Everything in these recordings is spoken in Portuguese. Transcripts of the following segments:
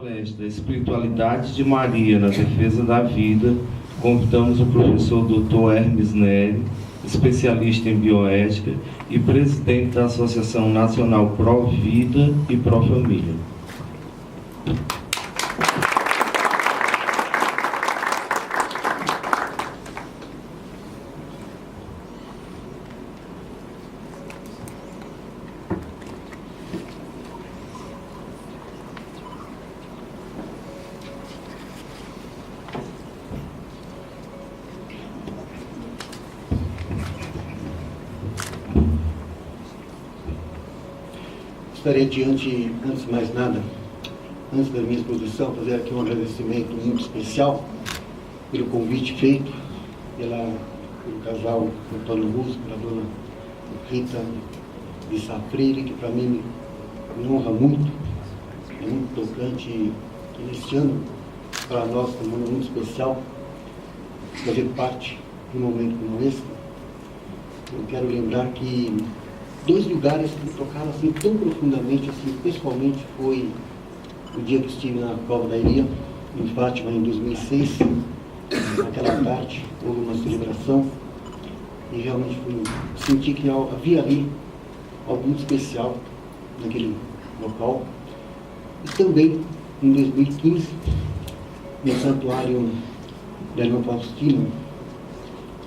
palestra Espiritualidade de Maria na Defesa da Vida, convidamos o professor Dr. Hermes Neri, especialista em bioética e presidente da Associação Nacional Pro Vida e Pro Família. Gostaria antes de mais nada, antes da minha exposição, fazer aqui um agradecimento muito especial pelo convite feito pelo casal Antônio Augusto, pela dona Rita de Sá Freire, que para mim me honra muito, é muito tocante e neste ano, para nós, é um ano muito especial, fazer parte de um momento como esse. Eu quero lembrar que dois lugares que me tocaram assim tão profundamente, assim, pessoalmente, foi o dia que estive na Cova da Iria, em Fátima, em 2006. Naquela tarde houve uma celebração e realmente senti que havia ali algo muito especial naquele local. E também em 2015, no santuário da Irmã Faustina,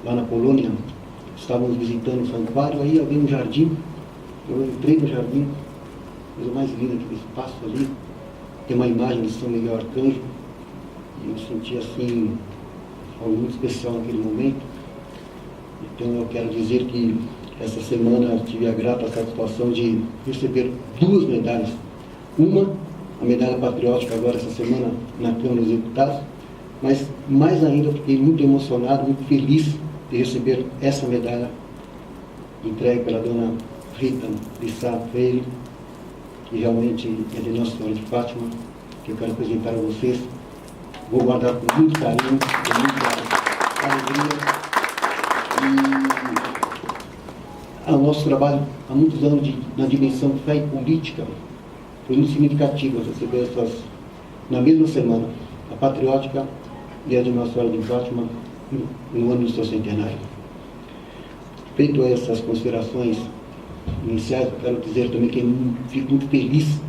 lá na Polônia, estávamos visitando o santuário, aí havia um jardim. Eu entrei no jardim, coisa mais linda que espaço ali, tem uma imagem de São Miguel Arcanjo, e eu senti assim algo muito especial naquele momento. Então eu quero dizer que essa semana tive a grata satisfação de receber duas medalhas. Uma, a medalha patriótica agora essa semana na Câmara dos Deputados, mas mais ainda fiquei muito emocionado, muito feliz de receber essa medalha entregue pela dona Rita de Sá Freire, que realmente é de Nossa Senhora de Fátima, que eu quero apresentar a vocês. Vou guardar com muito carinho, com muita alegria. E o nosso trabalho há muitos anos na dimensão fé e política foi muito significativo receber essas na mesma semana, a patriótica e a de Nossa Senhora de Fátima, no ano do seu centenário. Feito essas considerações iniciais, eu quero dizer também que fico muito feliz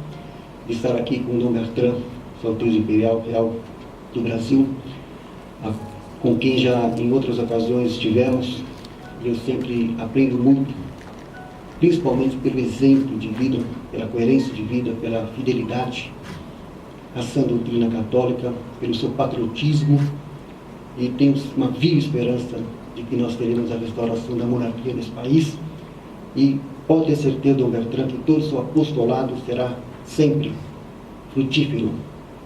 de estar aqui com o Dom Bertrand, Sua Alteza Imperial Real do Brasil, com quem já em outras ocasiões estivemos. Eu sempre aprendo muito, principalmente pelo exemplo de vida, pela coerência de vida, pela fidelidade à sã doutrina católica, pelo seu patriotismo, e temos uma viva esperança de que nós teremos a restauração da monarquia nesse país. E pode ter certeza, Dom Bertrand, que todo o seu apostolado será sempre frutífero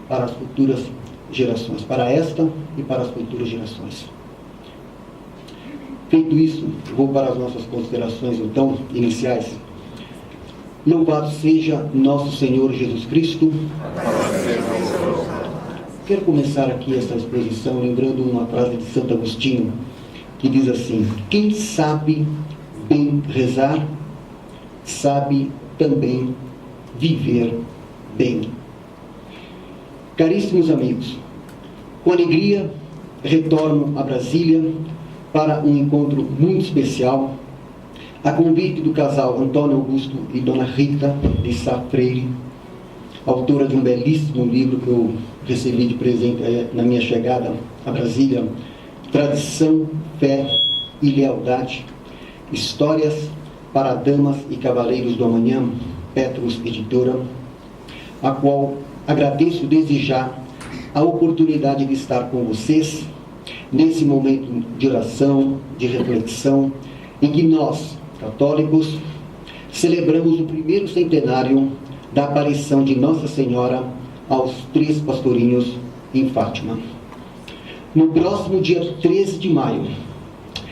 para as futuras gerações, para esta e para as futuras gerações. Feito isso, vou para as nossas considerações, então, iniciais. Louvado seja nosso Senhor Jesus Cristo. Quero começar aqui essa exposição lembrando uma frase de Santo Agostinho, que diz assim: quem sabe bem rezar, sabe também viver bem. Caríssimos amigos, com alegria retorno a Brasília para um encontro muito especial, a convite do casal Antônio Augusto e dona Rita de Sá Freire, autora de um belíssimo livro que eu recebi de presente na minha chegada a Brasília, Tradição, Fé e Lealdade, Histórias para Damas e Cavaleiros do Amanhã, Petrus Editora, a qual agradeço desde já a oportunidade de estar com vocês nesse momento de oração, de reflexão, em que nós, católicos, celebramos o primeiro centenário da aparição de Nossa Senhora aos 3 pastorinhos em Fátima. No próximo dia 13 de maio,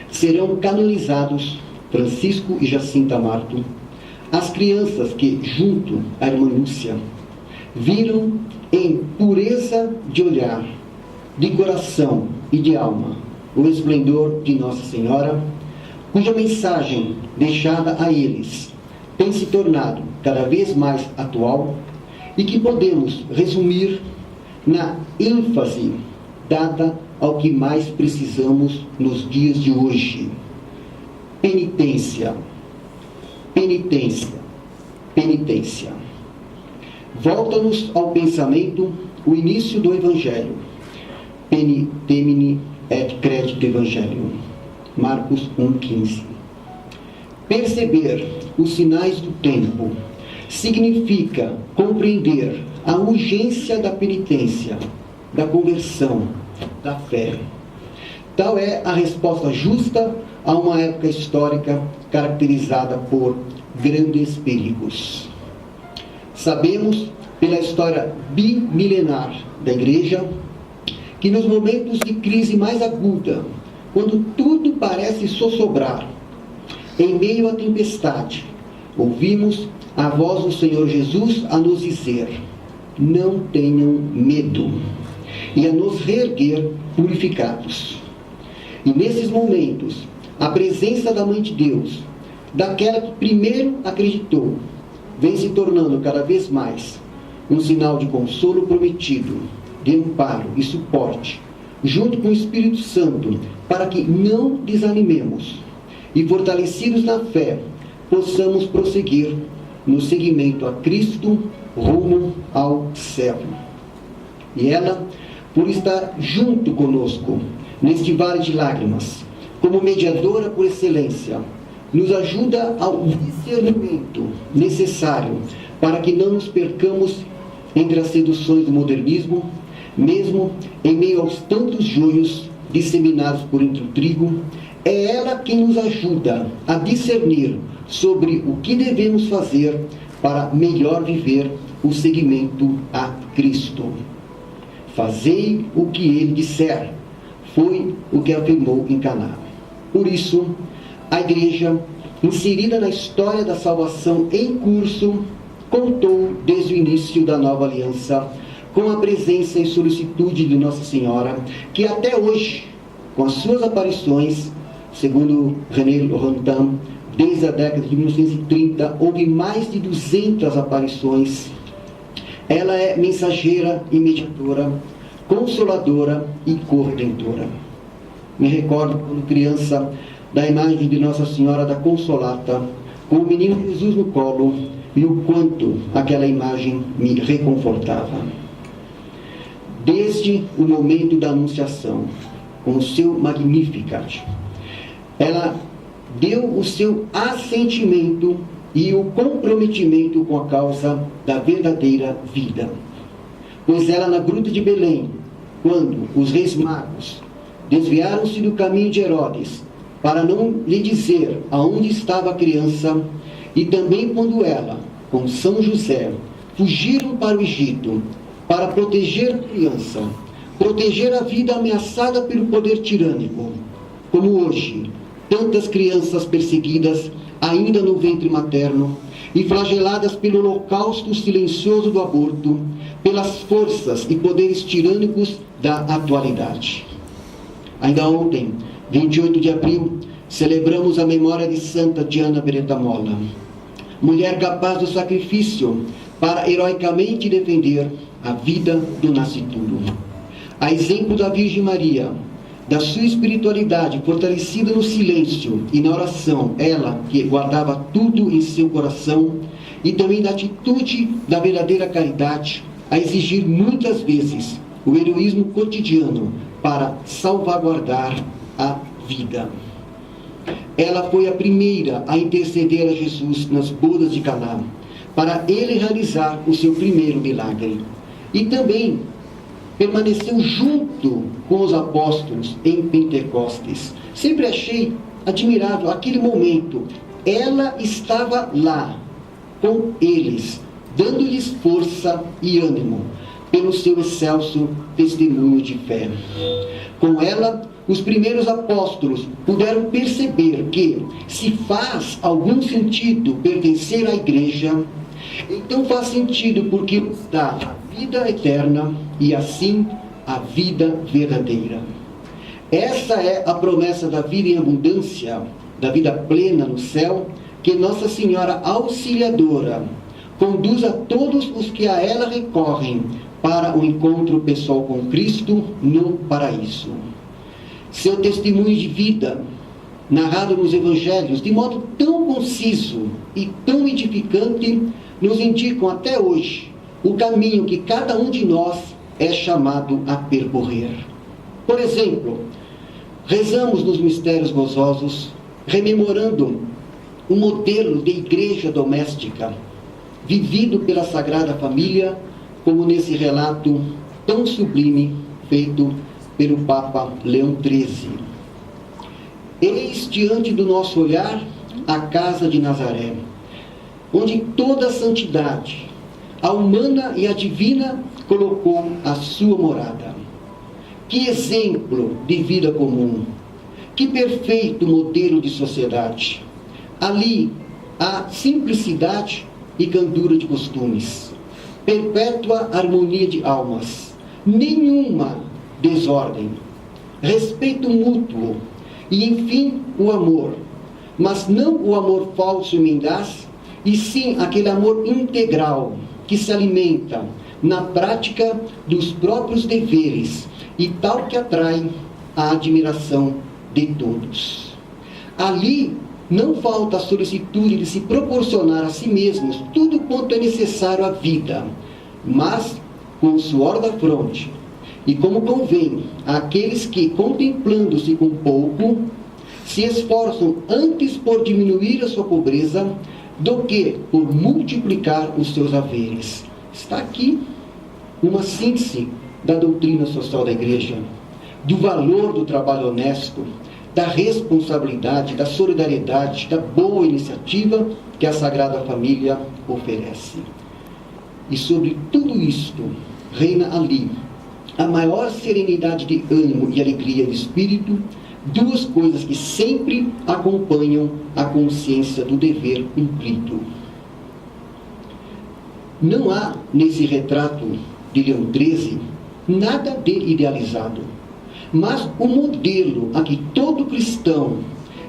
serão canonizados Francisco e Jacinta Marto, as crianças que, junto à irmã Lúcia, viram em pureza de olhar, de coração e de alma o esplendor de Nossa Senhora, cuja mensagem deixada a eles tem se tornado cada vez mais atual e que podemos resumir na ênfase dada ao que mais precisamos nos dias de hoje: penitência. Penitência. Penitência. Volta-nos ao pensamento o início do Evangelho. Penitemini et credite Evangelium. Marcos 1,15. Perceber os sinais do tempo significa compreender a urgência da penitência, da conversão, da fé. Tal é a resposta justa a uma época histórica caracterizada por grandes perigos. Sabemos, pela história bimilenar da Igreja, que nos momentos de crise mais aguda, quando tudo parece sossobrar, em meio à tempestade, ouvimos a voz do Senhor Jesus a nos dizer: não tenham medo, e a nos reerguer purificados. E nesses momentos, a presença da Mãe de Deus, daquela que primeiro acreditou, vem se tornando cada vez mais um sinal de consolo prometido, de amparo e suporte, junto com o Espírito Santo, para que não desanimemos e, fortalecidos na fé, possamos prosseguir no seguimento a Cristo rumo ao céu. E ela, por estar junto conosco neste vale de lágrimas, como mediadora por excelência, nos ajuda ao discernimento necessário para que não nos percamos entre as seduções do modernismo, mesmo em meio aos tantos joios disseminados por entre o trigo. É ela quem nos ajuda a discernir sobre o que devemos fazer para melhor viver o seguimento a Cristo. Fazei o que ele disser, foi o que afirmou em Caná. Por isso, a Igreja, inserida na história da salvação em curso, contou desde o início da nova aliança com a presença e solicitude de Nossa Senhora, que até hoje, com as suas aparições, segundo René Laurentin, desde a década de 1930, houve mais de 200 aparições. Ela é mensageira e mediadora, consoladora e corredentora. Me recordo, quando criança, da imagem de Nossa Senhora da Consolata, com o menino Jesus no colo, e o quanto aquela imagem me reconfortava. Desde o momento da Anunciação, com o seu Magnificat, ela deu o seu assentimento e o comprometimento com a causa da verdadeira vida. Pois ela, na gruta de Belém, quando os reis magos desviaram-se do caminho de Herodes, para não lhe dizer aonde estava a criança, e também quando ela, com São José, fugiram para o Egito, para proteger a criança, proteger a vida ameaçada pelo poder tirânico, como hoje, tantas crianças perseguidas ainda no ventre materno e flageladas pelo holocausto silencioso do aborto, pelas forças e poderes tirânicos da atualidade. Ainda ontem, 28 de abril, celebramos a memória de Santa Diana Beretta-Molla, mulher capaz do sacrifício para heroicamente defender a vida do nascituro. A exemplo da Virgem Maria, da sua espiritualidade fortalecida no silêncio e na oração, ela que guardava tudo em seu coração, e também da atitude da verdadeira caridade, a exigir muitas vezes o heroísmo cotidiano para salvaguardar a vida. Ela foi a primeira a interceder a Jesus nas bodas de Caná, para ele realizar o seu primeiro milagre. E também permaneceu junto com os apóstolos em Pentecostes. Sempre achei admirável aquele momento. Ela estava lá, com eles, dando-lhes força e ânimo, pelo seu excelso testemunho de fé. Com ela, os primeiros apóstolos puderam perceber que, se faz algum sentido pertencer à Igreja, então faz sentido porque nos dá a vida eterna e assim a vida verdadeira. Essa é a promessa da vida em abundância, da vida plena no céu, que Nossa Senhora Auxiliadora conduz a todos os que a ela recorrem para o encontro pessoal com Cristo no paraíso. Seu testemunho de vida, narrado nos Evangelhos, de modo tão conciso e tão edificante, nos indicam até hoje o caminho que cada um de nós é chamado a percorrer. Por exemplo, rezamos nos mistérios gozosos, rememorando o modelo de igreja doméstica, vivido pela Sagrada Família, como nesse relato tão sublime feito pelo Papa Leão XIII. Eis diante do nosso olhar a casa de Nazaré, onde toda a santidade, a humana e a divina, colocou a sua morada. Que exemplo de vida comum, que perfeito modelo de sociedade. Ali há simplicidade e candura de costumes, perpétua harmonia de almas, nenhuma desordem, respeito mútuo e, enfim, o amor, mas não o amor falso e mendaz, e sim aquele amor integral que se alimenta na prática dos próprios deveres e tal que atrai a admiração de todos. Ali não falta a solicitude de se proporcionar a si mesmos tudo quanto é necessário à vida, mas com o suor da fronte, e como convém àqueles que, contemplando-se com pouco, se esforçam antes por diminuir a sua pobreza do que por multiplicar os seus haveres. Está aqui uma síntese da doutrina social da Igreja, do valor do trabalho honesto, da responsabilidade, da solidariedade, da boa iniciativa que a Sagrada Família oferece. E sobre tudo isto reina ali a maior serenidade de ânimo e alegria de espírito, duas coisas que sempre acompanham a consciência do dever cumprido. Não há nesse retrato de Leão XIII nada de idealizado, mas o modelo a que todo cristão,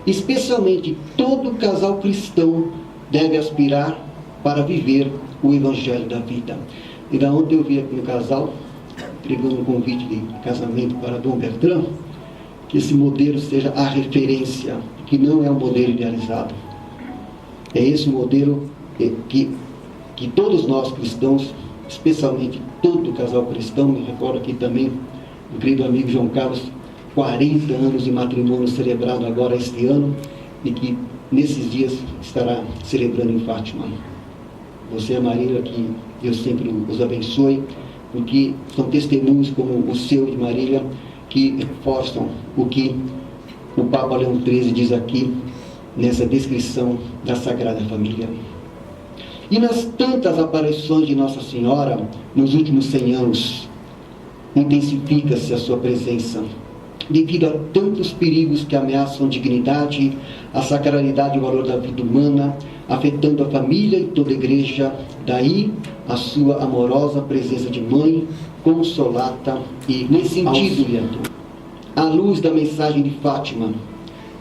especialmente todo casal cristão, deve aspirar para viver o Evangelho da vida. E da ontem eu vi aqui no casal, entregando um convite de casamento para Dom Bertrand, que esse modelo seja a referência, que não é um modelo idealizado. É esse modelo que todos nós cristãos, especialmente todo casal cristão, me recordo aqui também do querido amigo João Carlos, 40 anos de matrimônio celebrado agora este ano, e que nesses dias estará celebrando em Fátima. Você e a Marília, que Deus sempre os abençoe, porque são testemunhos como o seu e Marília, que reforçam o que o Papa Leão XIII diz aqui, nessa descrição da Sagrada Família. E nas tantas aparições de Nossa Senhora, nos últimos 100 anos, intensifica-se a sua presença, devido a tantos perigos que ameaçam a dignidade, a sacralidade e o valor da vida humana, afetando a família e toda a igreja. Daí a sua amorosa presença de mãe, consolata. E nesse sentido, Leandro, à luz da mensagem de Fátima,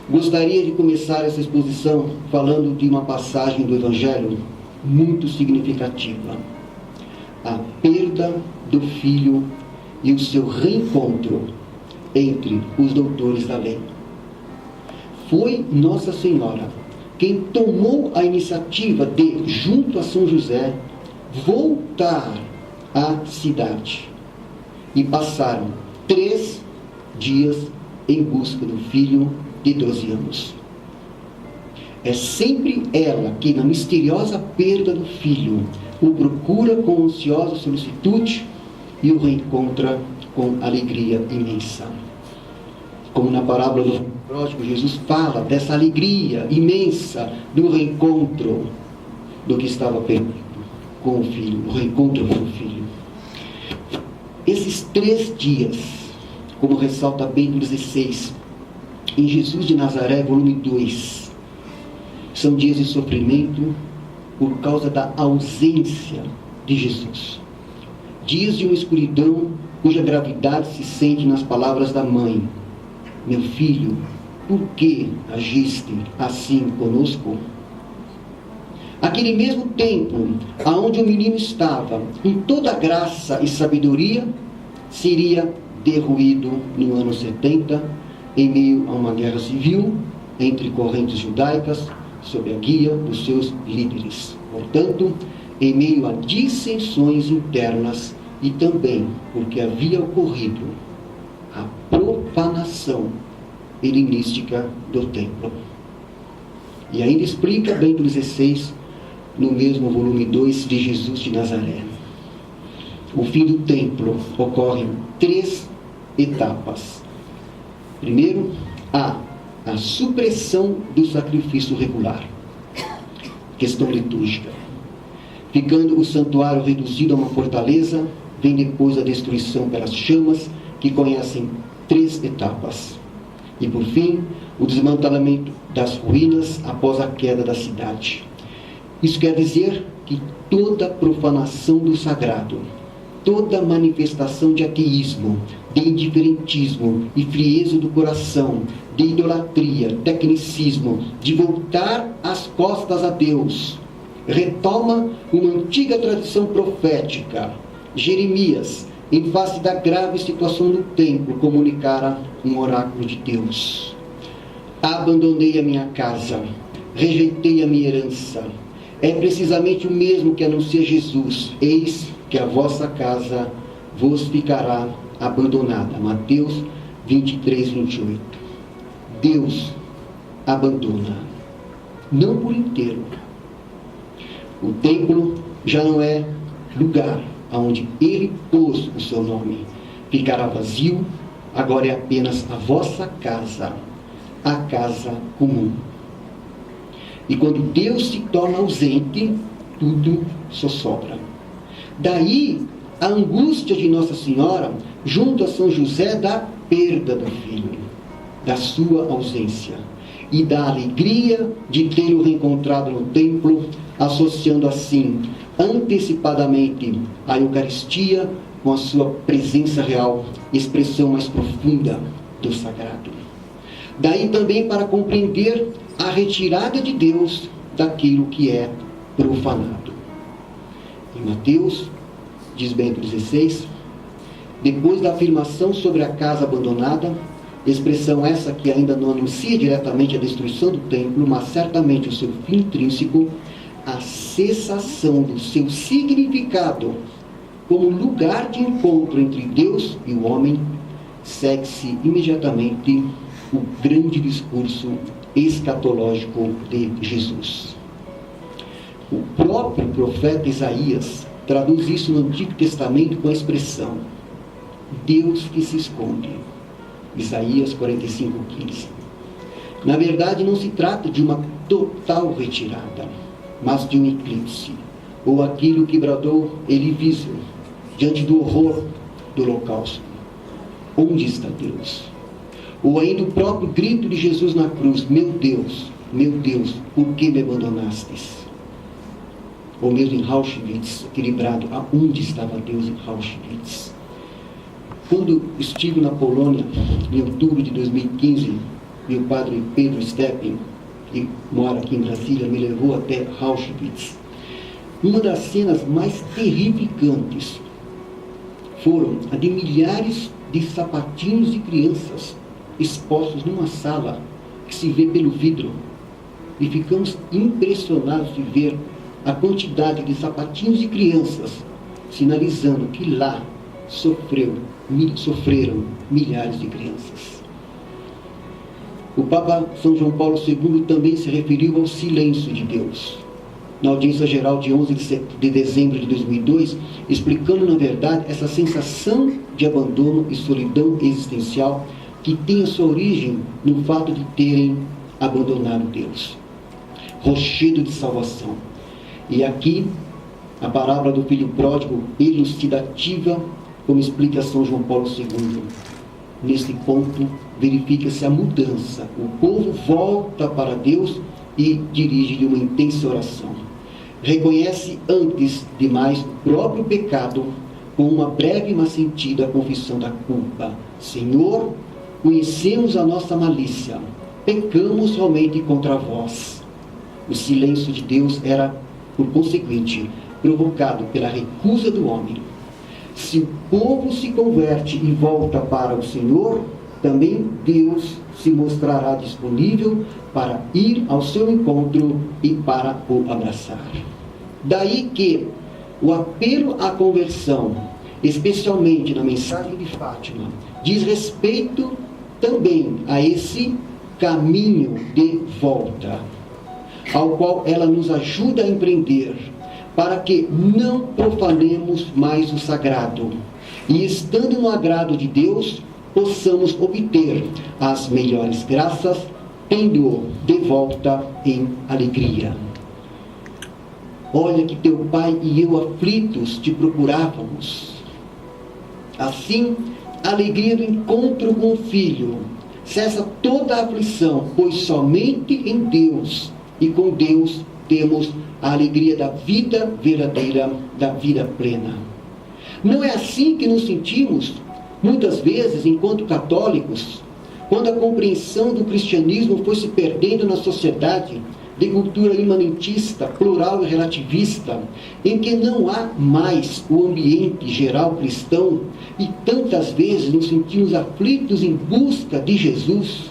gostaria de começar essa exposição falando de uma passagem do Evangelho muito significativa: a perda do filho e o seu reencontro entre os doutores da lei. Foi Nossa Senhora quem tomou a iniciativa de, junto a São José, voltar à cidade. E passaram 3 dias em busca do filho de 12 anos. É sempre ela que, na misteriosa perda do filho, o procura com ansiosa solicitude e o reencontra com alegria imensa. Como na parábola do pródigo, Jesus fala dessa alegria imensa do reencontro do que estava perdido com o filho, o reencontro com o filho. Esses 3 dias, como ressalta Bento XVI, em Jesus de Nazaré, volume 2, são dias de sofrimento por causa da ausência de Jesus. Dias de uma escuridão cuja gravidade se sente nas palavras da mãe: meu filho, por que agiste assim conosco? Aquele mesmo templo, aonde o menino estava, com toda graça e sabedoria, seria derruído no ano 70, em meio a uma guerra civil entre correntes judaicas, sob a guia dos seus líderes. Portanto, em meio a dissensões internas e também porque havia ocorrido a profanação helenística do templo. E ainda explica Bento XVI, no mesmo volume 2 de Jesus de Nazaré. O fim do templo ocorre em 3 etapas. Primeiro, a supressão do sacrifício regular. Questão litúrgica. Ficando o santuário reduzido a uma fortaleza, vem depois a destruição pelas chamas, que conhecem 3 etapas. E por fim, o desmantelamento das ruínas após a queda da cidade. Isso quer dizer que toda profanação do sagrado, toda manifestação de ateísmo, de indiferentismo e frieza do coração, de idolatria, tecnicismo, de voltar as costas a Deus, retoma uma antiga tradição profética. Jeremias, em face da grave situação do templo, comunicara um oráculo de Deus. Abandonei a minha casa, rejeitei a minha herança. É precisamente o mesmo que anuncia Jesus. Eis que a vossa casa vos ficará abandonada. Mateus 23, 28. Deus abandona, não por inteiro. O templo já não é lugar onde ele pôs o seu nome. Ficará vazio, agora é apenas a vossa casa, a casa comum. E quando Deus se torna ausente, tudo só sobra. Daí a angústia de Nossa Senhora, junto a São José, da perda do filho, da sua ausência, e da alegria de tê-lo reencontrado no templo, associando assim, antecipadamente, a Eucaristia com a sua presença real, expressão mais profunda do sagrado. Daí também para compreender a retirada de Deus daquilo que é profanado. Em Mateus, diz Bento XVI, depois da afirmação sobre a casa abandonada, expressão essa que ainda não anuncia diretamente a destruição do templo, mas certamente o seu fim intrínseco, a cessação do seu significado como lugar de encontro entre Deus e o homem, segue-se imediatamente o grande discurso escatológico de Jesus. O próprio profeta Isaías traduz isso no Antigo Testamento com a expressão Deus que se esconde. Isaías 45:15. Na verdade, não se trata de uma total retirada, mas de um eclipse, ou aquilo que bradou Elivisio diante do horror do holocausto. Onde está Deus? Ou ainda o próprio grito de Jesus na cruz, meu Deus, por que me abandonastes? Ou mesmo em Auschwitz, equilibrado, aonde estava Deus em Auschwitz? Quando estive na Polônia, em outubro de 2015, meu padre Pedro Steppen, que mora aqui em Brasília, me levou até Auschwitz. Uma das cenas mais terrificantes foram a de milhares de sapatinhos de crianças expostos numa sala que se vê pelo vidro. E ficamos impressionados de ver a quantidade de sapatinhos de crianças, sinalizando que lá sofreram milhares de crianças. O Papa São João Paulo II também se referiu ao silêncio de Deus. Na audiência geral de 11 de dezembro de 2002, explicando, na verdade, essa sensação de abandono e solidão existencial que tem a sua origem no fato de terem abandonado Deus. Rochedo de salvação. E aqui, a parábola do filho pródigo, elucidativa, como explica São João Paulo II. Neste ponto, verifica-se a mudança. O povo volta para Deus e dirige-lhe uma intensa oração. Reconhece antes de mais o próprio pecado, com uma breve mas sentida confissão da culpa. Senhor, conhecemos a nossa malícia, pecamos somente contra vós. O silêncio de Deus era por conseguinte, provocado pela recusa do homem. Se o povo se converte e volta para o Senhor, também Deus se mostrará disponível para ir ao seu encontro e para o abraçar. Daí que o apelo à conversão, especialmente na mensagem de Fátima, diz respeito também a esse caminho de volta, ao qual ela nos ajuda a empreender, para que não profanemos mais o sagrado e, estando no agrado de Deus, possamos obter as melhores graças, tendo-o de volta em alegria. Olha que teu pai e eu aflitos te procurávamos. Assim, a alegria do encontro com o Filho cessa toda a aflição, pois somente em Deus e com Deus temos a alegria da vida verdadeira, da vida plena. Não é assim que nos sentimos, muitas vezes, enquanto católicos, quando a compreensão do cristianismo foi se perdendo na sociedade de cultura imanentista, plural e relativista, em que não há mais o ambiente geral cristão e tantas vezes nos sentimos aflitos em busca de Jesus,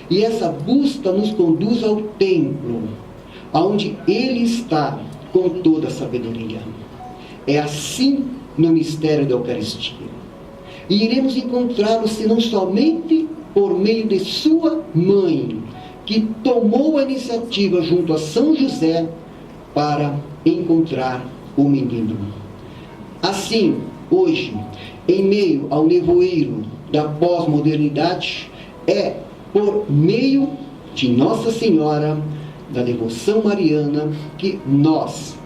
e essa busca nos conduz ao templo, onde Ele está com toda a sabedoria. É assim no mistério da Eucaristia. E iremos encontrá-lo senão somente por meio de sua mãe, que tomou a iniciativa junto a São José para encontrar o menino. Assim, hoje, em meio ao nevoeiro da pós-modernidade, é por meio de Nossa Senhora, da devoção mariana, que nós,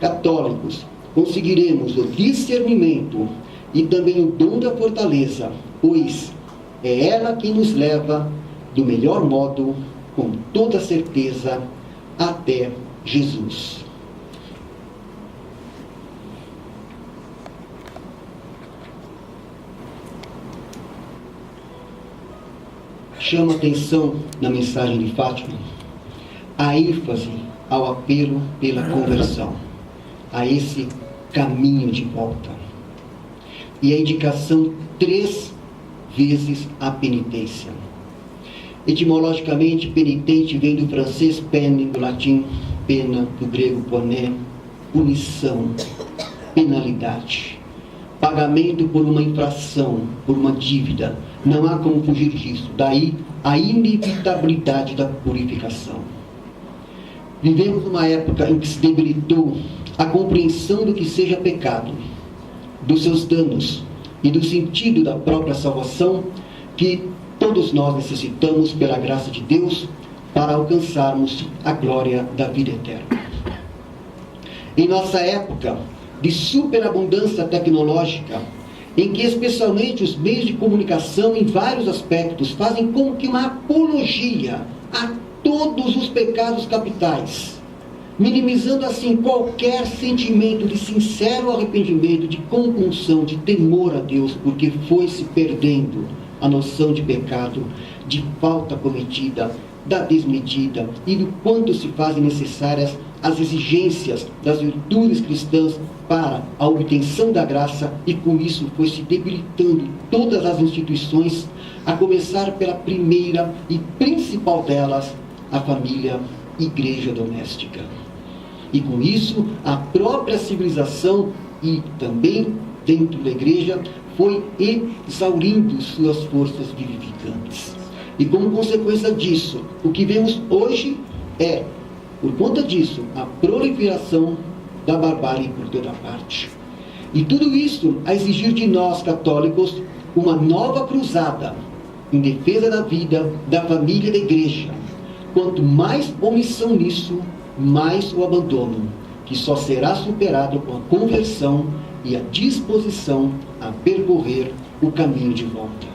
católicos, conseguiremos o discernimento e também o dom da fortaleza, pois é ela que nos leva do melhor modo, com toda certeza, até Jesus. Chama atenção na mensagem de Fátima a ênfase ao apelo pela conversão, a esse caminho de volta. E a indicação 3 vezes a penitência. Etimologicamente, penitente vem do francês peine, do latim pena, do grego poné, punição, penalidade, pagamento por uma infração, por uma dívida. Não há como fugir disso. Daí a inevitabilidade da purificação. Vivemos numa época em que se debilitou a compreensão do que seja pecado, dos seus danos e do sentido da própria salvação, que todos nós necessitamos, pela graça de Deus, para alcançarmos a glória da vida eterna. Em nossa época de superabundância tecnológica, em que especialmente os meios de comunicação, em vários aspectos, fazem como que uma apologia a todos os pecados capitais, minimizando assim qualquer sentimento de sincero arrependimento, de compunção, de temor a Deus, porque foi se perdendo a noção de pecado, de falta cometida, da desmedida e do quanto se fazem necessárias as exigências das virtudes cristãs para a obtenção da graça, e com isso foi se debilitando todas as instituições, a começar pela primeira e principal delas, a família, igreja doméstica. E com isso, a própria civilização e também dentro da igreja foi exaurindo suas forças vivificantes. E como consequência disso, o que vemos hoje é, por conta disso, a proliferação da barbárie por toda parte. E tudo isso a exigir de nós, católicos, uma nova cruzada em defesa da vida, da família e da igreja. Quanto mais omissão nisso, mais o abandono, que só será superado com a conversão e a disposição a percorrer o caminho de volta.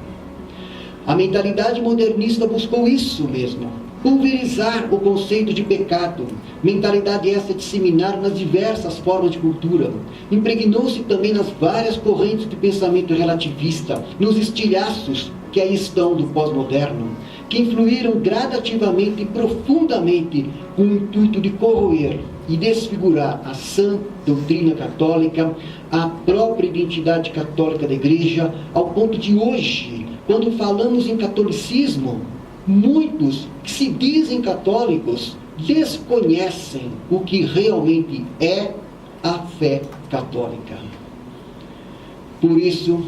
A mentalidade modernista buscou isso mesmo, pulverizar o conceito de pecado, mentalidade essa disseminada nas diversas formas de cultura, impregnou-se também nas várias correntes de pensamento relativista, nos estilhaços que aí estão do pós-moderno, que influíram gradativamente e profundamente com o intuito de corroer e desfigurar a sã doutrina católica, a própria identidade católica da Igreja, ao ponto de hoje, quando falamos em catolicismo, muitos que se dizem católicos desconhecem o que realmente é a fé católica. Por isso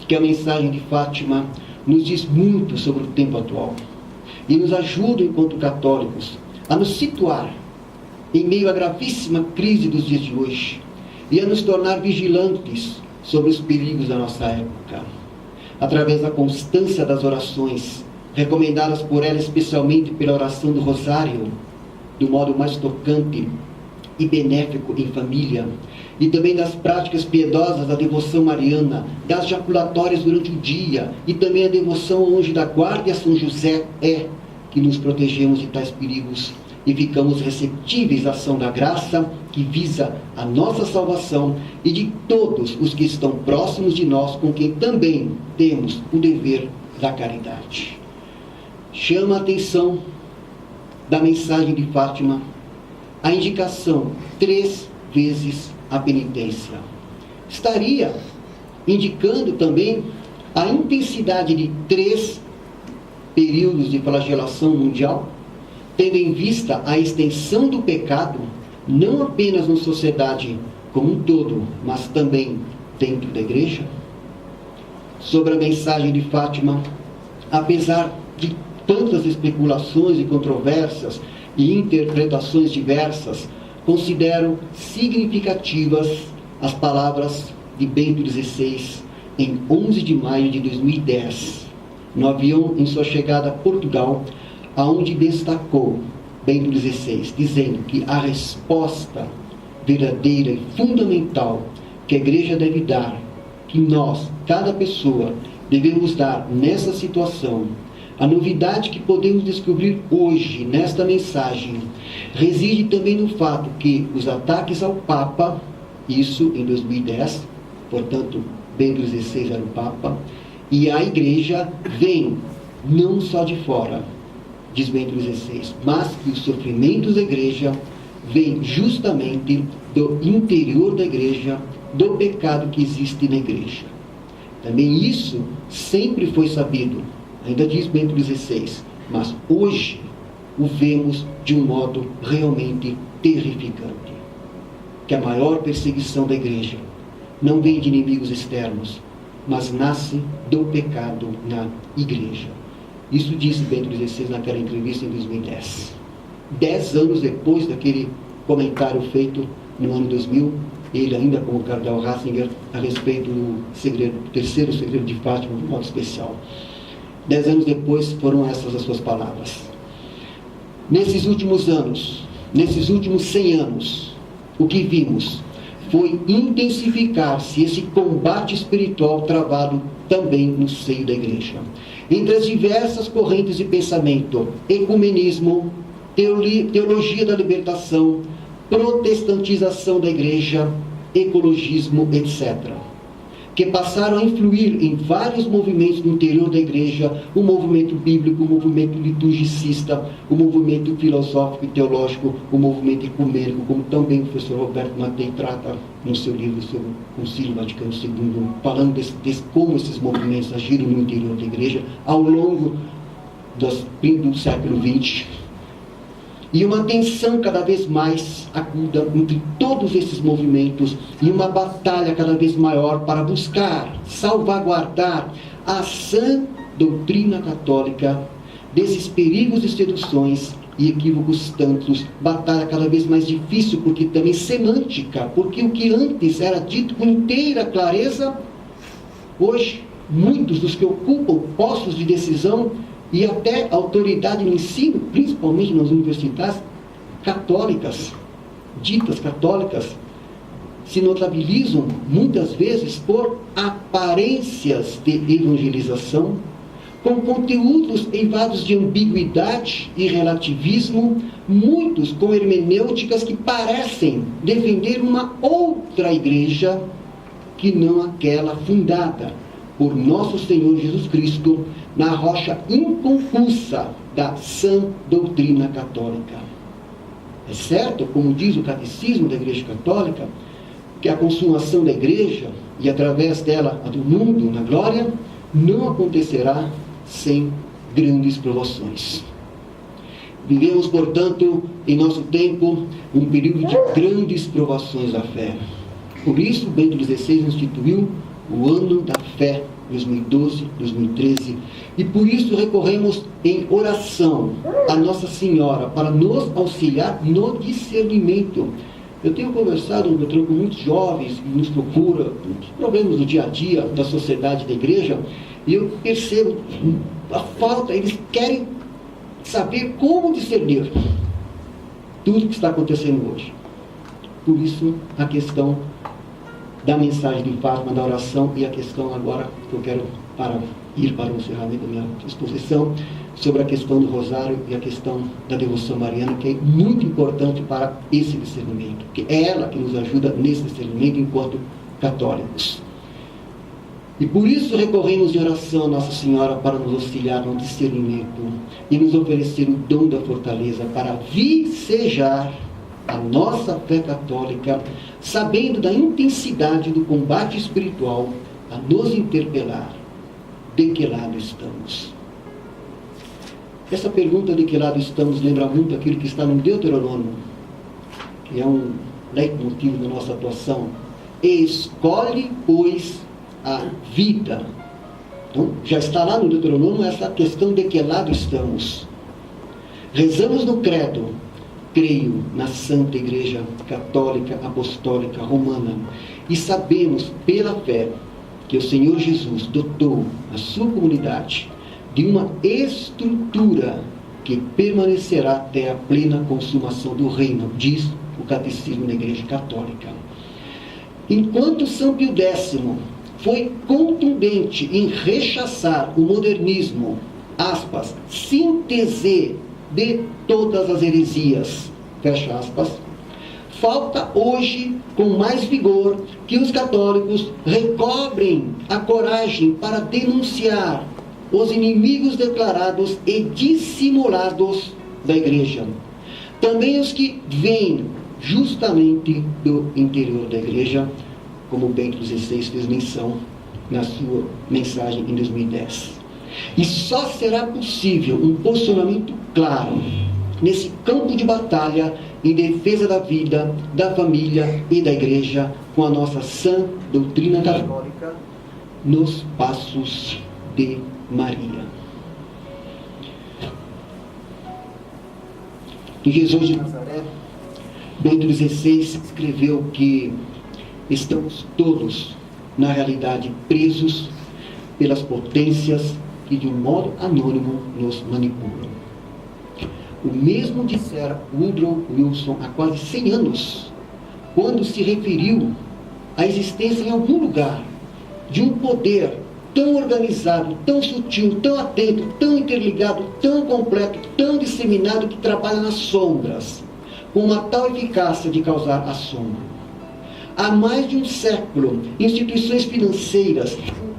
que a mensagem de Fátima nos diz muito sobre o tempo atual e nos ajuda, enquanto católicos, a nos situar em meio à gravíssima crise dos dias de hoje e a nos tornar vigilantes sobre os perigos da nossa época, através da constância das orações, recomendadas por ela especialmente pela oração do Rosário, do modo mais tocante e benéfico em família, e também das práticas piedosas da devoção mariana, das jaculatórias durante o dia, e também a devoção ao anjo da guarda e a São José, que nos protegemos de tais perigos e ficamos receptíveis à ação da graça que visa a nossa salvação e de todos os que estão próximos de nós, com quem também temos o dever da caridade. Chama a atenção da mensagem de Fátima a indicação 3 vezes a penitência. Estaria indicando também a intensidade de 3 períodos de flagelação mundial, tendo em vista a extensão do pecado, não apenas na sociedade como um todo, mas também dentro da Igreja? Sobre a mensagem de Fátima, apesar de tantas especulações e controvérsias e interpretações diversas, considero significativas as palavras de Bento XVI em 11 de maio de 2010, no avião em sua chegada a Portugal, aonde destacou Bento XVI, dizendo que a resposta verdadeira e fundamental que a Igreja deve dar, que nós, cada pessoa, devemos dar nessa situação, a novidade que podemos descobrir hoje nesta mensagem reside também no fato que os ataques ao Papa, isso em 2010, portanto, Bento XVI era o Papa, e a Igreja vem não só de fora, diz Bento XVI, mas que os sofrimentos da Igreja vêm justamente do interior da Igreja, do pecado que existe na Igreja. Também isso sempre foi sabido, ainda diz Bento XVI, mas hoje o vemos de um modo realmente terrificante. Que a maior perseguição da Igreja não vem de inimigos externos, mas nasce do pecado na Igreja. Isso disse Bento XVI naquela entrevista em 2010. 10 anos depois daquele comentário feito no ano 2000, ele ainda com o cardeal Ratzinger, a respeito do terceiro segredo de Fátima, de modo especial. 10 anos depois foram essas as suas palavras. Nesses últimos anos, nesses últimos 100 anos, o que vimos foi intensificar-se esse combate espiritual travado também no seio da Igreja. Entre as diversas correntes de pensamento, ecumenismo, teologia da libertação, protestantização da Igreja, ecologismo, etc., que passaram a influir em vários movimentos no interior da Igreja, o movimento bíblico, o movimento liturgicista, o movimento filosófico e teológico, o movimento ecumênico, como também o professor Roberto Mattei trata no seu livro sobre o Concílio Vaticano II, falando de como esses movimentos agiram no interior da Igreja ao longo do século XX. E uma tensão cada vez mais aguda entre todos esses movimentos e uma batalha cada vez maior para buscar, salvaguardar a sã doutrina católica desses perigos e seduções e equívocos tantos. Batalha cada vez mais difícil, porque também semântica, porque o que antes era dito com inteira clareza, hoje muitos dos que ocupam postos de decisão e até autoridade no ensino, principalmente nas universidades católicas, ditas católicas, se notabilizam muitas vezes por aparências de evangelização, com conteúdos eivados de ambiguidade e relativismo, muitos com hermenêuticas que parecem defender uma outra igreja que não aquela fundada por nosso Senhor Jesus Cristo, na rocha inconfusa da sã doutrina católica. É certo, como diz o Catecismo da Igreja Católica, que a consumação da Igreja, e através dela a do mundo na glória, não acontecerá sem grandes provações. Vivemos, portanto, em nosso tempo, um período de grandes provações da fé. Por isso, Bento XVI instituiu o Ano da Fé, 2012, 2013, e por isso recorremos em oração a Nossa Senhora para nos auxiliar no discernimento. Eu tenho conversado, doutor, com muitos jovens que nos procuram, os problemas do dia a dia, da sociedade, da igreja, e eu percebo a falta, eles querem saber como discernir tudo que está acontecendo hoje. Por isso, a questão da mensagem de Fátima, da oração, e a questão agora que eu quero ir para o encerramento da minha exposição, sobre a questão do rosário e a questão da devoção mariana, que é muito importante para esse discernimento, que é ela que nos ajuda nesse discernimento enquanto católicos. E por isso recorremos de oração a Nossa Senhora para nos auxiliar no discernimento e nos oferecer o dom da fortaleza para vicejar a nossa fé católica, sabendo da intensidade do combate espiritual, a nos interpelar: de que lado estamos? Essa pergunta, de que lado estamos, lembra muito aquilo que está no Deuteronômio, que é um leitmotiv da nossa atuação. Escolhe, pois, a vida. Então, já está lá no Deuteronômio essa questão de que lado estamos. Rezamos no credo: creio na Santa Igreja Católica Apostólica Romana, e sabemos pela fé que o Senhor Jesus dotou a sua comunidade de uma estrutura que permanecerá até a plena consumação do reino, diz o Catecismo da Igreja Católica. Enquanto São Pio X foi contundente em rechaçar o modernismo, aspas, síntese de todas as heresias, fecha aspas, falta hoje, com mais vigor, que os católicos recobrem a coragem para denunciar os inimigos declarados e dissimulados da Igreja. Também os que vêm justamente do interior da Igreja, como Bento XVI fez menção na sua mensagem em 2010. E só será possível um posicionamento claro nesse campo de batalha em defesa da vida, da família e da Igreja, com a nossa sã doutrina católica nos passos de Maria. Em Jesus de Nazaré, Bento XVI escreveu que estamos todos, na realidade, presos pelas potências que de um modo anônimo nos manipulam. O mesmo dissera Woodrow Wilson há quase 100 anos, quando se referiu à existência em algum lugar de um poder tão organizado, tão sutil, tão atento, tão interligado, tão completo, tão disseminado, que trabalha nas sombras, com uma tal eficácia de causar assombro. Há mais de um século, instituições financeiras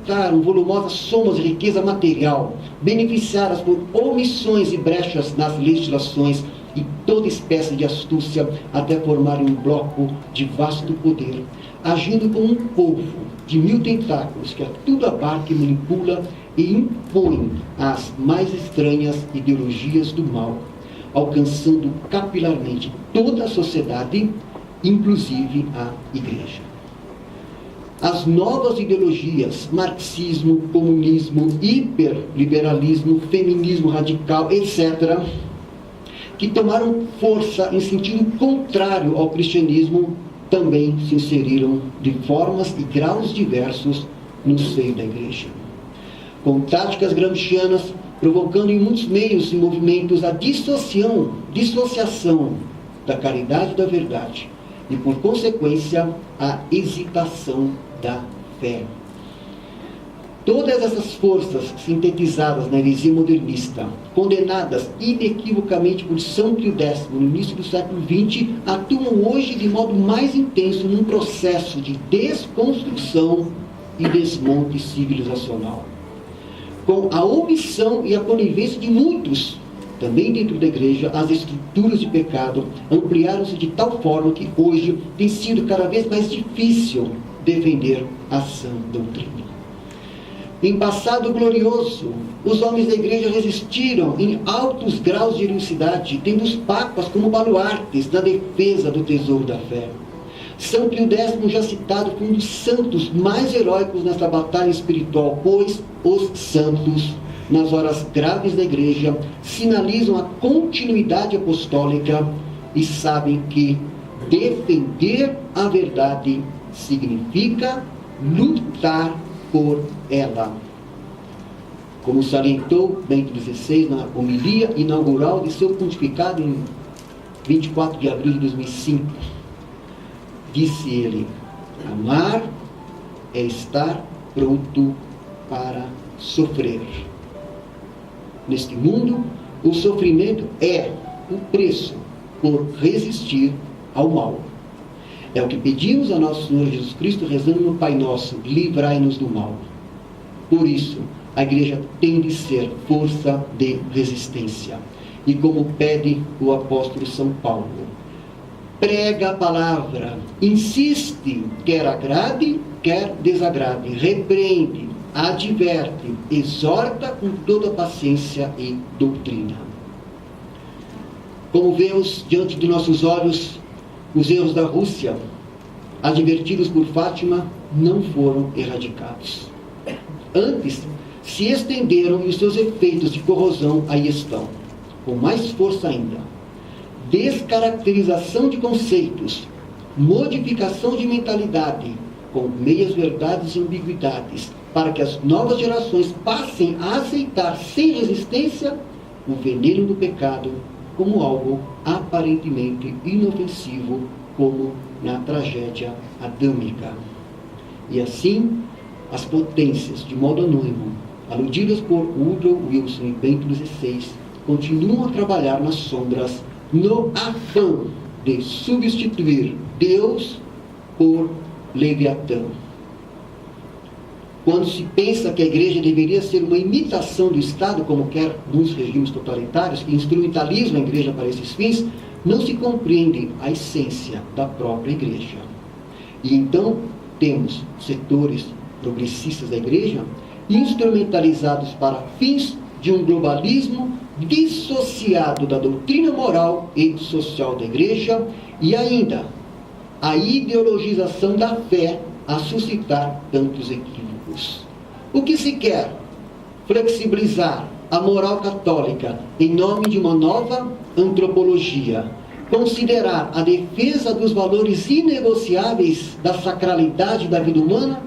juntaram volumosas somas de riqueza material, beneficiadas por omissões e brechas nas legislações e toda espécie de astúcia, até formarem um bloco de vasto poder, agindo como um povo de 1000 tentáculos que a tudo abarca e manipula e impõe as mais estranhas ideologias do mal, alcançando capilarmente toda a sociedade, inclusive a Igreja. As novas ideologias, marxismo, comunismo, hiperliberalismo, feminismo radical, etc., que tomaram força em sentido contrário ao cristianismo, também se inseriram de formas e graus diversos no seio da Igreja. Com táticas gramscianas, provocando em muitos meios e movimentos a dissociação da caridade e da verdade, e, por consequência, a hesitação da fé. Todas essas forças sintetizadas na heresia modernista, condenadas inequivocamente por São Pio X no início do século XX, atuam hoje de modo mais intenso num processo de desconstrução e desmonte civilizacional. com a omissão e a conivência de muitos, também dentro da igreja, as estruturas de pecado ampliaram-se de tal forma que hoje tem sido cada vez mais difícil defender a sã doutrina. Em passado glorioso, os homens da igreja resistiram em altos graus de heroicidade, tendo os papas como baluartes na defesa do tesouro da fé. São Pio X, já citado, foi um dos santos mais heróicos nessa batalha espiritual, pois os santos, nas horas graves da igreja, sinalizam a continuidade apostólica e sabem que defender a verdade significa lutar por ela. Como salientou Bento XVI na homilia inaugural de seu pontificado em 24 de abril de 2005, disse ele: amar é estar pronto para sofrer. Neste mundo, o sofrimento é o preço por resistir ao mal. É o que pedimos a nosso Senhor Jesus Cristo, rezando no Pai Nosso: livrai-nos do mal. Por isso, a igreja tem de ser força de resistência. E como pede o apóstolo São Paulo, prega a palavra, insiste, quer agrade, quer desagrade, repreende, adverte, exorta com toda paciência e doutrina. Como vemos diante de nossos olhos, os erros da Rússia, advertidos por Fátima, não foram erradicados. Antes, se estenderam e os seus efeitos de corrosão aí estão, com mais força ainda. Descaracterização de conceitos, modificação de mentalidade, com meias verdades e ambiguidades, para que as novas gerações passem a aceitar sem resistência o veneno do pecado como algo aparentemente inofensivo, como na tragédia adâmica. E assim, as potências, de modo anônimo, aludidas por Woodrow Wilson e Bento XVI, continuam a trabalhar nas sombras, no afã de substituir Deus por Leviatã. Quando se pensa que a igreja deveria ser uma imitação do Estado, como quer muitos regimes totalitários, que instrumentalizam a igreja para esses fins, não se compreende a essência da própria igreja. E então temos setores progressistas da igreja instrumentalizados para fins de um globalismo dissociado da doutrina moral e social da igreja, e ainda a ideologização da fé a suscitar tantos equívocos. O que se quer? Flexibilizar a moral católica em nome de uma nova antropologia, considerar a defesa dos valores inegociáveis da sacralidade da vida humana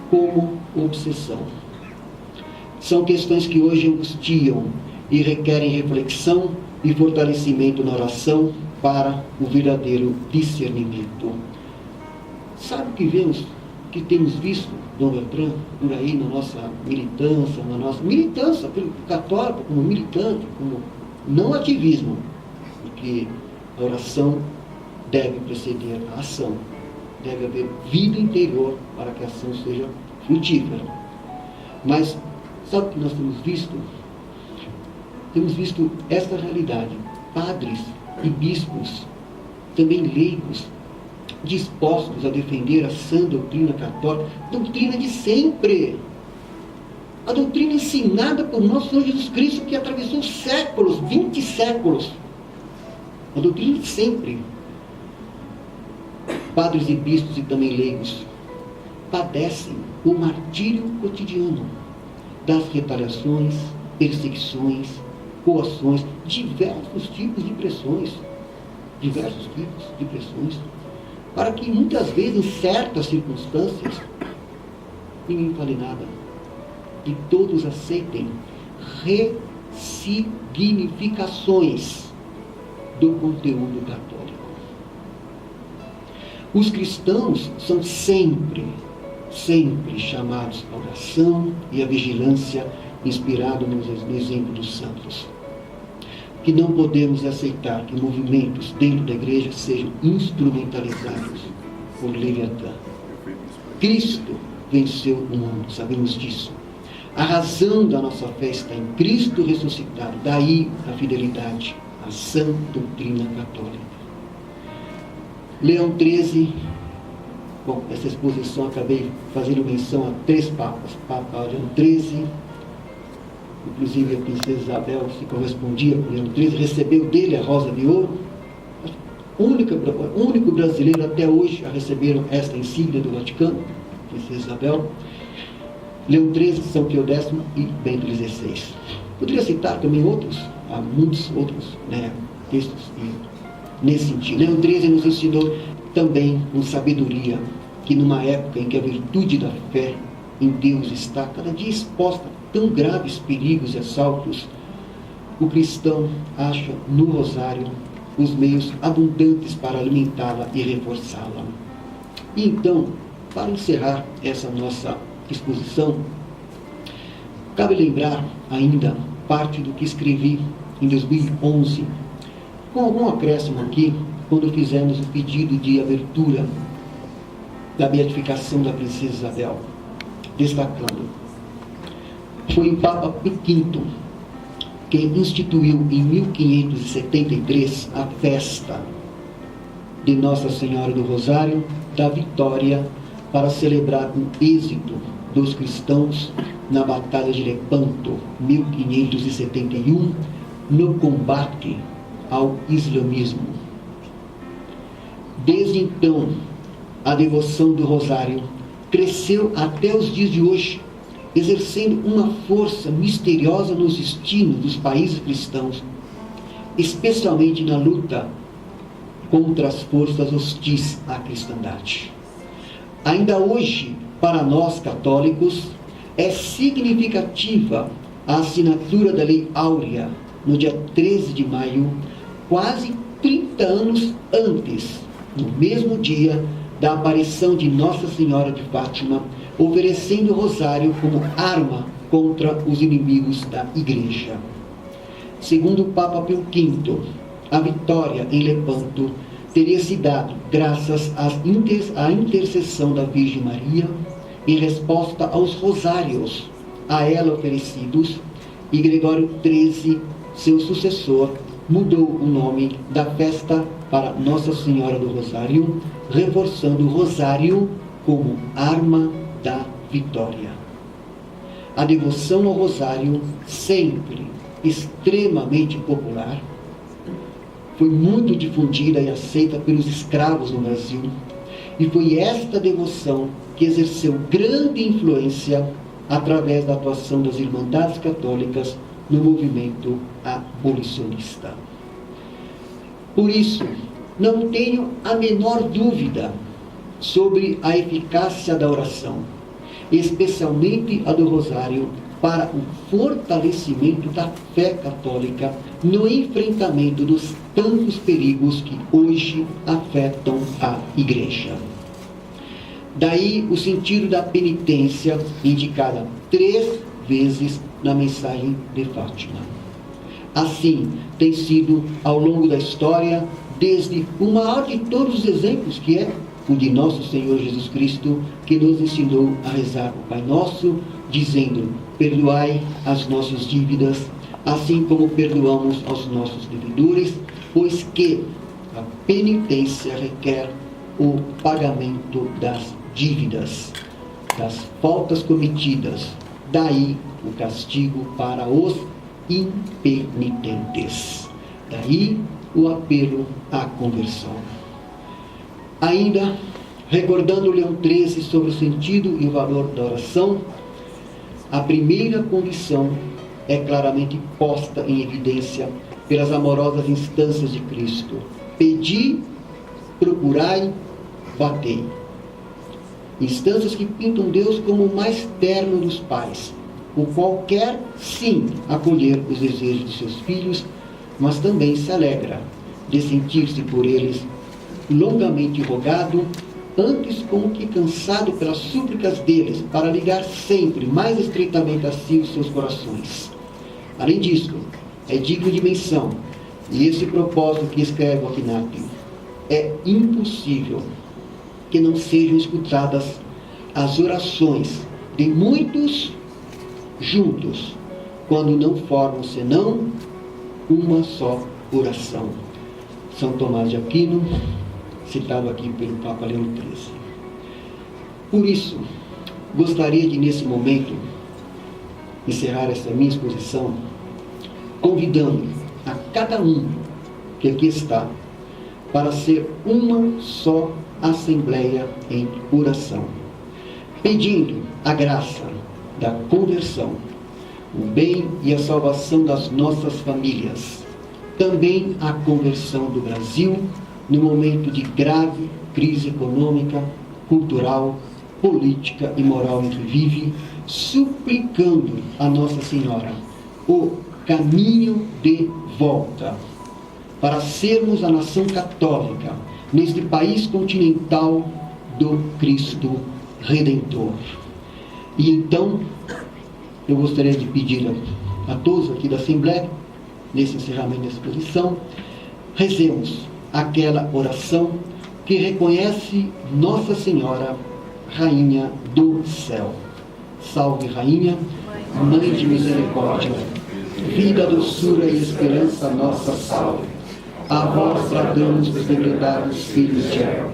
como obsessão. São questões que hoje angustiam e requerem reflexão e fortalecimento na oração para o verdadeiro discernimento. Sabe o que vemos, que temos visto, Dom Beltrán, por aí na nossa militância católica, como militante, como não ativismo, porque a oração deve preceder a ação, deve haver vida interior para que a ação seja frutífera. Mas sabe o que nós temos visto? Temos visto esta realidade: padres e bispos, também leigos, dispostos a defender a sã doutrina católica, doutrina de sempre, a doutrina ensinada por nosso Senhor Jesus Cristo, que atravessou séculos, 20 séculos, a doutrina de sempre. Padres e bispos e também leigos padecem o martírio cotidiano das retaliações, perseguições, coações, diversos tipos de pressões, para que muitas vezes, em certas circunstâncias, ninguém fale nada e todos aceitem ressignificações do conteúdo católico. Os cristãos são sempre chamados à oração e à vigilância, inspirado no exemplo dos santos. Que não podemos aceitar que movimentos dentro da igreja sejam instrumentalizados por Leviatã. Cristo venceu o mundo, sabemos disso. A razão da nossa fé está em Cristo ressuscitado. Daí a fidelidade à sã doutrina católica. Leão XIII, bom, essa exposição acabei fazendo menção a 3 papas. Papa Leão XIII, inclusive a princesa Isabel se correspondia com Leão XIII, recebeu dele a Rosa de Ouro. O único brasileiro até hoje a receberam esta insígnia do Vaticano, princesa Isabel. Leão XIII, São Pio X e Bento XVI. Poderia citar também outros, há muitos outros textos nesse sentido. Leão XIII nos ensinou também com sabedoria que numa época em que a virtude da fé em Deus está cada dia exposta a tão graves perigos e assaltos, o cristão acha no rosário os meios abundantes para alimentá-la e reforçá-la. E então, para encerrar essa nossa exposição, cabe lembrar ainda parte do que escrevi em 2011, com algum acréscimo aqui, quando fizemos o pedido de abertura da beatificação da princesa Isabel, destacando: foi o Papa Pio V que instituiu em 1573 a festa de Nossa Senhora do Rosário da Vitória para celebrar o êxito dos cristãos na Batalha de Lepanto, 1571, no combate ao islamismo. Desde então, a devoção do Rosário cresceu até os dias de hoje, exercendo uma força misteriosa nos destinos dos países cristãos, especialmente na luta contra as forças hostis à cristandade. Ainda hoje, para nós católicos, é significativa a assinatura da Lei Áurea, no dia 13 de maio, quase 30 anos antes, no mesmo dia da aparição de Nossa Senhora de Fátima, oferecendo o rosário como arma contra os inimigos da Igreja. Segundo o Papa Pio V, a vitória em Lepanto teria se dado graças à intercessão da Virgem Maria, em resposta aos rosários a ela oferecidos, e Gregório XIII, seu sucessor, mudou o nome da festa para Nossa Senhora do Rosário, reforçando o rosário como arma da vitória. A devoção ao rosário, sempre extremamente popular, foi muito difundida e aceita pelos escravos no Brasil, e foi esta devoção que exerceu grande influência através da atuação das Irmandades Católicas no movimento abolicionista. Por isso, não tenho a menor dúvida sobre a eficácia da oração, especialmente a do rosário, para o fortalecimento da fé católica no enfrentamento dos tantos perigos que hoje afetam a Igreja. Daí o sentido da penitência, indicada 3 vezes na mensagem de Fátima. Assim tem sido ao longo da história, desde o maior de todos os exemplos, que é o de nosso Senhor Jesus Cristo, que nos ensinou a rezar o Pai Nosso, dizendo: perdoai as nossas dívidas, assim como perdoamos aos nossos devedores, pois que a penitência requer o pagamento das dívidas, das faltas cometidas. Daí o castigo para os impenitentes. Daí o apelo à conversão. Ainda, recordando Leão XIII sobre o sentido e o valor da oração, a primeira condição é claramente posta em evidência pelas amorosas instâncias de Cristo: pedi, procurai, batei. Instâncias que pintam Deus como o mais terno dos pais, o qual quer, sim, acolher os desejos de seus filhos, mas também se alegra de sentir-se por eles longamente rogado, antes como que cansado pelas súplicas deles, para ligar sempre mais estreitamente a si os seus corações. Além disso, é digno de menção, e esse propósito que escreve o Aquinápio: é impossível que não sejam escutadas as orações de muitos juntos, quando não formam senão uma só oração. São Tomás de Aquino, citado aqui pelo Papa Leão XIII. Por isso, gostaria de, nesse momento, encerrar esta minha exposição, convidando a cada um que aqui está, para ser uma só assembleia em oração, pedindo a graça da conversão, o bem e a salvação das nossas famílias, também a conversão do Brasil no momento de grave crise econômica, cultural, política e moral em que vive, suplicando a Nossa Senhora o caminho de volta, para sermos a nação católica neste país continental do Cristo Redentor. E então, eu gostaria de pedir a todos aqui da Assembleia, nesse encerramento da exposição, rezemos aquela oração que reconhece Nossa Senhora, Rainha do Céu. Salve, Rainha, Mãe de Misericórdia, vida, doçura e esperança nossa, salve. A vós bradamos os degredados filhos de Eva,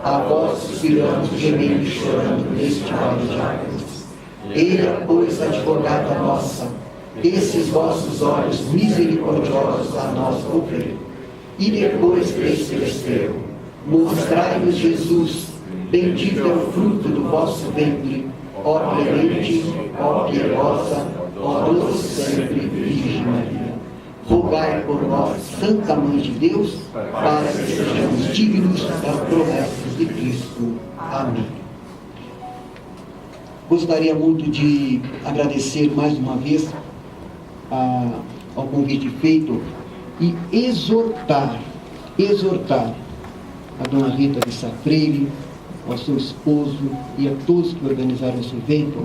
a vós suspiramos, gemendo e chorando neste vale de lágrimas. Eia, pois, advogada nossa, esses vossos olhos misericordiosos a nós volvei, e depois deste desterro, mostrai-nos Jesus, bendito é o fruto do vosso ventre, ó clemente, ó piedosa, ó doce sempre Virgem Maria. Rogai por nós, Santa Mãe de Deus, para que sejamos dignos das promessas de Cristo. Amém. Gostaria muito de agradecer mais uma vez ao convite feito e exortar a dona Rita de Sá Freire, ao seu esposo e a todos que organizaram esse evento,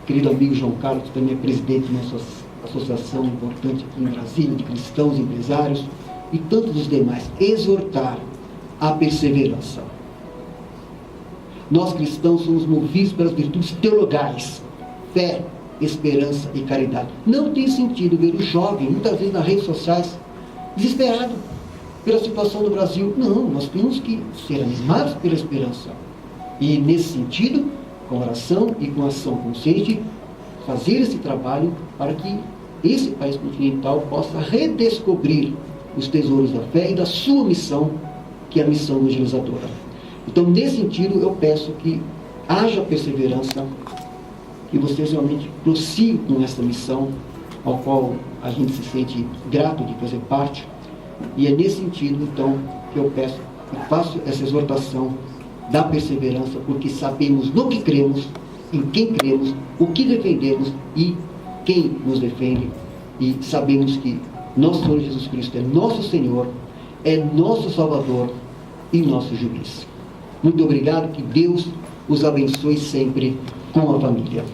querido amigo João Carlos, que também é presidente de nossa associação importante aqui em Brasília, de cristãos, empresários, e tantos os demais, exortar a perseverança. Nós cristãos somos movidos pelas virtudes teologais, fé, esperança e caridade. Não tem sentido ver o jovem, muitas vezes nas redes sociais, desesperado pela situação do Brasil. Não, nós temos que ser animados pela esperança. E, nesse sentido, com oração e com ação consciente, fazer esse trabalho para que esse país continental possa redescobrir os tesouros da fé e da sua missão, que é a missão evangelizadora. Então, nesse sentido, eu peço que haja perseverança, que vocês realmente prossigam com essa missão, ao qual a gente se sente grato de fazer parte. E é nesse sentido, então, que eu peço e faço essa exortação da perseverança, porque sabemos no que cremos, em quem cremos, o que defendemos e quem nos defende, e sabemos que nosso Senhor Jesus Cristo é nosso Senhor, é nosso Salvador e nosso juiz. Muito obrigado, que Deus os abençoe sempre com a família.